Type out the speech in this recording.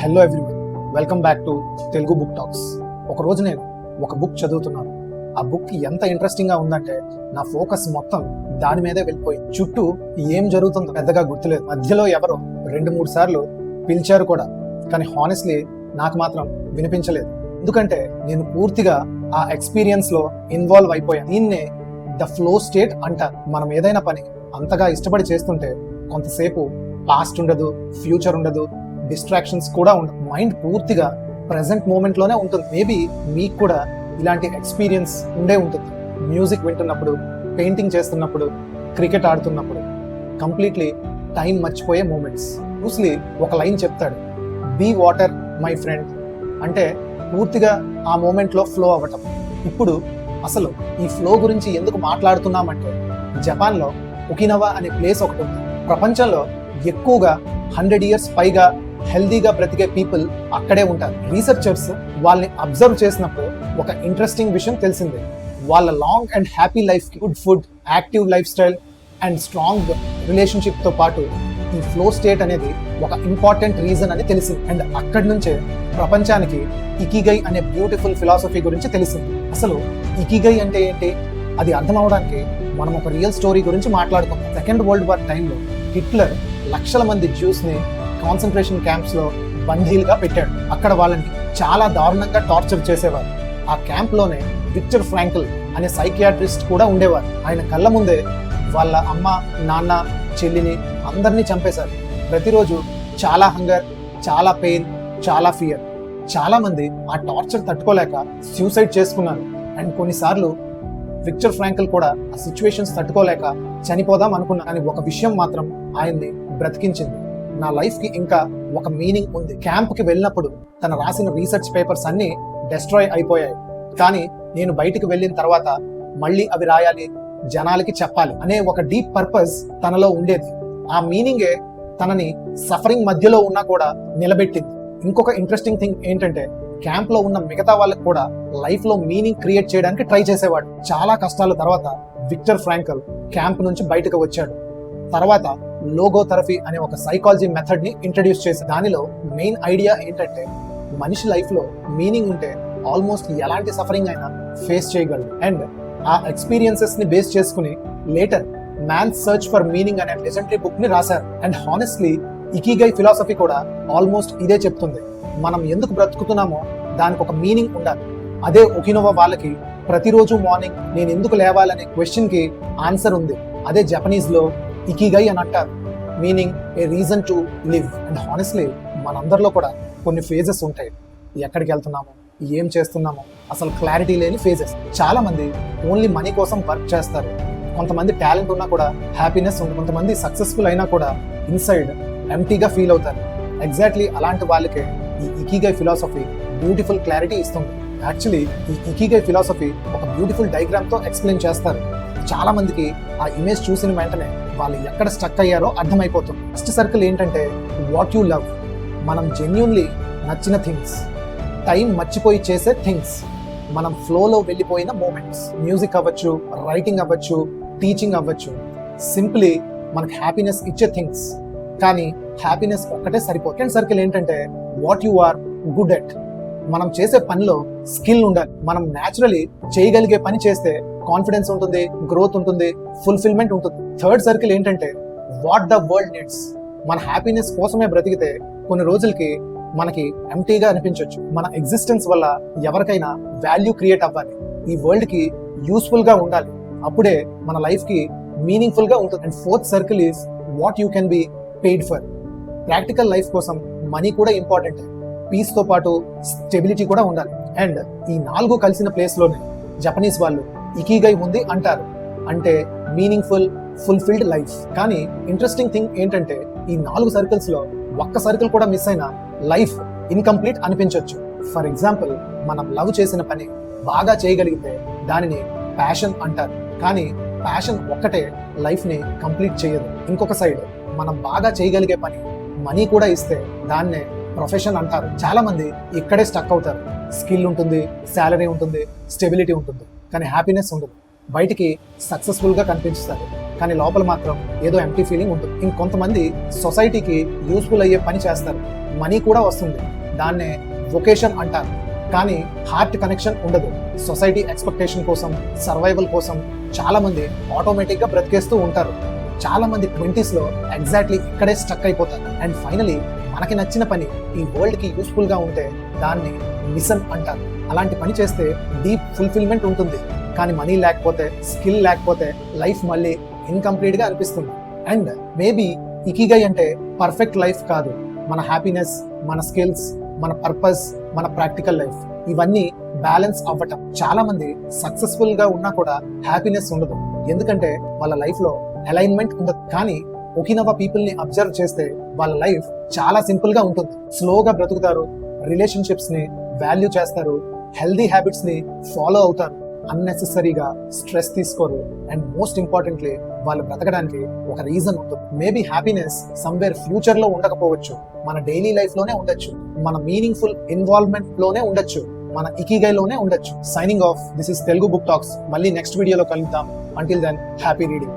Hello everyone, welcome back to Telugu book talks. ఒకరోజు నేను ఒక బుక్ చదువుతున్నాను. ఆ బుక్ ఎంత ఇంట్రెస్టింగ్గా ఉందంటే నా ఫోకస్ మొత్తం దాని మీదే వెళ్ళిపోయింది. చుట్టూ ఏం జరుగుతుందో పెద్దగా గుర్తులేదు. మధ్యలో ఎవరో 2-3 సార్లు పిలిచారు కూడా, కానీ హానెస్ట్లీ నాకు మాత్రం వినిపించలేదు. ఎందుకంటే నేను పూర్తిగా ఆ ఎక్స్పీరియన్స్ లో ఇన్వాల్వ్ అయిపోయాను. దీన్నే ద ఫ్లో స్టేట్ అంటారు. మనం ఏదైనా పని అంతగా ఇష్టపడి చేస్తుంటే కొంతసేపు పాస్ట్ ఉండదు, ఫ్యూచర్ ఉండదు, డిస్ట్రాక్షన్స్ కూడా ఉండవు. మైండ్ పూర్తిగా ప్రెసెంట్ మూమెంట్ లోనే ఉంటుంది. మేబీ మీకు కూడా ఇలాంటి ఎక్స్పీరియన్స్ ఉండే ఉంటుంది. మ్యూజిక్ వింటున్నప్పుడు, పెయింటింగ్ చేస్తున్నప్పుడు, క్రికెట్ ఆడుతున్నప్పుడు కంప్లీట్లీ టైం మర్చిపోయే మూమెంట్స్. బ్రూస్లీ ఒక లైన్ చెప్తాడు, బీ వాటర్ మై ఫ్రెండ్. అంటే పూర్తిగా ఆ మూమెంట్ లో ఫ్లో అవ్వటం. ఇప్పుడు అసలు ఈ ఫ్లో గురించి ఎందుకు మాట్లాడుతున్నామంటే, జపాన్ లో ఒకినవా అనే ప్లేస్ ఒకటి ఉంది. ప్రపంచంలో ఎక్కువగా 100 years పైగా హెల్దీగా బ్రతికే పీపుల్ అక్కడే ఉంటారు. రీసెర్చర్స్ వాళ్ళని అబ్జర్వ్ చేసినప్పుడు ఒక ఇంట్రెస్టింగ్ విషయం తెలిసిందే. వాళ్ళ లాంగ్ అండ్ హ్యాపీ లైఫ్ కి good food, active life style and strong relationship తో పాటు ఈ ఫ్లో స్టేట్ అనేది ఒక ఇంపార్టెంట్ రీజన్ అని తెలిసింది. అండ్ అక్కడి నుంచే ప్రపంచానికి ఇకిగై అనే బ్యూటిఫుల్ ఫిలాసఫీ గురించి తెలిసింది. అసలు ఇకిగై అంటే ఏంటి, అది అర్థం అవడానికి మనం ఒక రియల్ స్టోరీ గురించి మాట్లాడుకుందాం. సెకండ్ వరల్డ్ వార్ టైంలో హిట్లర్ లక్షల మంది జ్యూస్ ని కాన్సన్ట్రేషన్ క్యాంప్స్ లో బందీలుగా పెట్టాడు. అక్కడ వాళ్ళని చాలా దారుణంగా టార్చర్ చేసేవారు. ఆ క్యాంప్ లోనే విక్టర్ ఫ్రాంకల్ అనే సైకియాట్రిస్ట్ కూడా ఉండేవారు. ఆయన కళ్ళ ముందే వాళ్ళ అమ్మ, నాన్న, చెల్లిని అందరినీ చంపేశారు. ప్రతిరోజు చాలా హంగర్, చాలా పెయిన్, చాలా ఫియర్. చాలా మంది ఆ టార్చర్ తట్టుకోలేక సూసైడ్ చేసుకున్నారు. అండ్ కొన్నిసార్లు విక్టర్ ఫ్రాంకల్ కూడా ఆ సిచ్యువేషన్స్ తట్టుకోలేక చనిపోదాం అనుకున్నారు. కానీ ఒక విషయం మాత్రం ఆయన్ని బ్రతికించింది. నా లైఫ్ కి ఇంకా ఒక మీనింగ్ ఉంది. క్యాంప్ కి వెళ్ళినప్పుడు తను రాసిన రీసెర్చ్ పేపర్స్ అన్ని డెస్ట్రాయ్ అయిపోయాయి. కానీ నేను బయటికి వెళ్ళిన తర్వాత మళ్ళీ అవి రాయాలి, జనాలకి చెప్పాలి అనే ఒక డీప్ పర్పస్ తనలో ఉండేది. ఆ మీనింగే తనని సఫరింగ్ మధ్యలో ఉన్నా కూడా నిలబెట్టింది. ఇంకొక ఇంట్రెస్టింగ్ థింగ్ ఏంటంటే, క్యాంప్ లో ఉన్న మిగతా వాళ్ళకి కూడా లైఫ్ లో మీనింగ్ క్రియేట్ చేయడానికి ట్రై చేసేవాడు. చాలా కష్టాల తర్వాత విక్టర్ ఫ్రాంకల్ క్యాంప్ నుంచి బయటకు వచ్చాడు. తర్వాత లోగోథెరపీ అనే ఒక సైకాలజీ మెథడ్ ని ఇంట్రడ్యూస్ చేశాడు. దానిలో మెయిన్ ఐడియా ఏంటంటే, మనిషి లైఫ్ లో మీనింగ్ ఉంటే ఆల్మోస్ట్ ఎలాంటి సఫరింగ్ అయినా ఫేస్ చేయగలడు. అండ్ ఆ ఎక్స్పీరియన్సెస్ ని బేస్ చేసుకుని later man's search for meaning అనే లెజెండరీ బుక్ ని రాశారు. అండ్ హానెస్ట్లీ ఇకిగై ఫిలాసఫీ కూడా ఆల్మోస్ట్ ఇదే చెప్తుంది. మనం ఎందుకు బ్రతుకుతున్నామో దానికి ఒక మీనింగ్ ఉండాలి. అదే ఒకినోవా వాళ్ళకి ప్రతిరోజు మార్నింగ్ నేను ఎందుకు లేవాలనే క్వశ్చన్ కి ఆన్సర్ ఉంది. అదే జపనీస్ లో ఇకిగై అని అంటారు, meaning a reason to live. And honestly మనందరిలో కూడా కొన్ని ఫేజెస్ ఉంటాయి. ఎక్కడికి వెళ్తున్నాము, ఏం చేస్తున్నాము, అసలు క్లారిటీ లేని ఫేజెస్. చాలా మంది ఓన్లీ మనీ కోసం వర్క్ చేస్తారు. కొంతమంది టాలెంట్ ఉన్నా కూడా హ్యాపీనెస్ ఉంది. కొంతమంది సక్సెస్ఫుల్ అయినా కూడా ఇన్సైడ్ ఎంటీగా ఫీల్ అవుతారు. ఎగ్జాక్ట్లీ అలాంటి వాళ్ళకే ఈ ఇకిగై ఫిలాసఫీ బ్యూటిఫుల్ క్లారిటీ ఇస్తుంది. యాక్చువల్లీ ఈ ఇకిగై ఫిలాసఫీ ఒక బ్యూటిఫుల్ డయాగ్రామ్ తో ఎక్స్ప్లెయిన్ చేస్తారు. చాలా మందికి ఆ ఇమేజ్ చూసిన వెంటనే వాళ్ళు ఎక్కడ స్టక్ అయ్యారో అర్థమైపోతుంది. ఫస్ట్ సర్కిల్ ఏంటంటే వాట్ యు లవ్, మనం జెన్యూన్లీ నచ్చిన థింగ్స్, టైం మర్చిపోయి చేసే థింగ్స్, మనం ఫ్లోలో వెళ్ళిపోయిన మూమెంట్స్. మ్యూజిక్ అవ్వచ్చు, రైటింగ్ అవ్వచ్చు, టీచింగ్ అవ్వచ్చు, సింప్లీ మనకు హ్యాపీనెస్ ఇచ్చే థింగ్స్. కానీ హ్యాపీనెస్ ఒక్కటే సరిపోతుంది. సెకండ్ సర్కిల్ ఏంటంటే what you are good at, మనం చేసే పనిలో స్కిల్ ఉండాలి. మనం న్యాచురలీ చేయగలిగే పని చేస్తే కాన్ఫిడెన్స్ ఉంటుంది, గ్రోత్ ఉంటుంది, ఫుల్ఫిల్మెంట్ ఉంటుంది. థర్డ్ సర్కిల్ ఏంటంటే వాట్ ద వరల్డ్ నీడ్స్, మన హ్యాపీనెస్ కోసమే బ్రతికితే కొన్ని రోజులకి మనకి ఎంటీగా అనిపించవచ్చు. మన ఎగ్జిస్టెన్స్ వల్ల ఎవరికైనా వాల్యూ క్రియేట్ అవ్వాలి, ఈ వరల్డ్ కి యూస్ఫుల్ గా ఉండాలి. అప్పుడే మన లైఫ్ కి మీనింగ్ఫుల్ గా ఉంటుంది. And fourth circle is what you can be paid for. Practical life కోసం మనీ కూడా ఇంపార్టెంట్, పీస్ తో పాటు స్టెబిలిటీ కూడా ఉండాలి. అండ్ ఈ 4 కలిసిన ప్లేస్ లోనే జపనీస్ వాళ్ళు ఇకిగై ఉంది అంటారు, అంటే మీనింగ్ఫుల్, ఫుల్ఫిల్డ్ లైఫ్. కానీ ఇంట్రెస్టింగ్ థింగ్ ఏంటంటే, ఈ 4 సర్కిల్స్ లో ఒక్క సర్కిల్ కూడా మిస్ అయినా లైఫ్ ఇన్కంప్లీట్ అనిపించవచ్చు. ఫర్ ఎగ్జాంపుల్, మనం లవ్ చేసిన పని బాగా చేయగలిగితే దానిని ప్యాషన్ అంటారు. కానీ ప్యాషన్ ఒక్కటే లైఫ్ ని కంప్లీట్ చేయదు. ఇంకొక సైడ్, మనం బాగా చేయగలిగే పని మనీ కూడా ఇస్తే దాన్నే ప్రొఫెషన్ అంటారు. చాలా మంది ఇక్కడే స్టక్ అవుతారు. స్కిల్ ఉంటుంది, శాలరీ ఉంటుంది, స్టెబిలిటీ ఉంటుంది, కానీ హ్యాపీనెస్ ఉండదు. బయటికి సక్సెస్ఫుల్ గా కనిపిస్తారు, కానీ లోపల మాత్రం ఏదో ఎంటీ ఫీలింగ్ ఉంటుంది. ఇంకొంతమంది సొసైటీకి యూస్ఫుల్ అయ్యే పని చేస్తారు, మనీ కూడా వస్తుంది, దాన్నే వొకేషన్ అంటారు, కానీ హార్ట్ కనెక్షన్ ఉండదు. సొసైటీ ఎక్స్పెక్టేషన్ కోసం, సర్వైవల్ కోసం చాలా మంది ఆటోమేటిక్ గా బ్రతికేస్తూ ఉంటారు. చాలా మంది 20s లో ఎగ్జాక్ట్లీ ఇక్కడే స్టక్ అయిపోతారు. అండ్ ఫైనలీ మనకి నచ్చిన పని ఈ వరల్డ్ కి యూస్ఫుల్ గా ఉంటే దాన్ని మిషన్ అంటారు. అలాంటి పని చేస్తే డీప్ ఫుల్ఫిల్మెంట్ ఉంటుంది, కానీ మనీ లేకపోతే, స్కిల్ లేకపోతే లైఫ్ మళ్ళీ ఇన్కంప్లీట్ గా అనిపిస్తుంది. అండ్ మేబీ ఇకిగై అంటే పర్ఫెక్ట్ లైఫ్ కాదు, మన హ్యాపీనెస్, మన స్కిల్స్, మన పర్పస్, మన ప్రాక్టికల్ లైఫ్, ఇవన్నీ బ్యాలెన్స్ అవ్వటం. చాలా మంది సక్సెస్ఫుల్ గా ఉన్నా కూడా హ్యాపీనెస్ ఉండదు, ఎందుకంటే వాళ్ళ లైఫ్ లో అలైన్మెంట్ ఉండదు. కానీ ఒకినవ పీపుల్ ని అబ్జర్వ్ చేస్తే వాళ్ళ లైఫ్ చాలా సింపుల్ గా ఉంటుంది. స్లోగా బ్రతుకుతారు, రిలేషన్షిప్స్ ని వాల్యూ చేస్తారు, హెల్దీ హ్యాబిట్స్ ని ఫాలో అవుతారు, అన్నెసెసరీగా స్ట్రెస్ తీసుకోరు. అండ్ మోస్ట్ ఇంపార్టెంట్లీ వాళ్ళు బ్రతకడానికి ఒక రీజన్ ఉంటుంది. మేబీ హ్యాపీనెస్ సమ్వేర్ ఫ్యూచర్ లో ఉండకపోవచ్చు, మన డైలీ లైఫ్ లోనే ఉండొచ్చు, మన మీనింగ్ఫుల్ ఇన్వాల్వ్మెంట్ లోనే ఉండొచ్చు, మన ఇకిగైలోనే ఉండొచ్చు. Signing off, this is Telugu book talks. మళ్ళీ నెక్స్ట్ వీడియోలో కలుద్దాం. Until then, happy reading.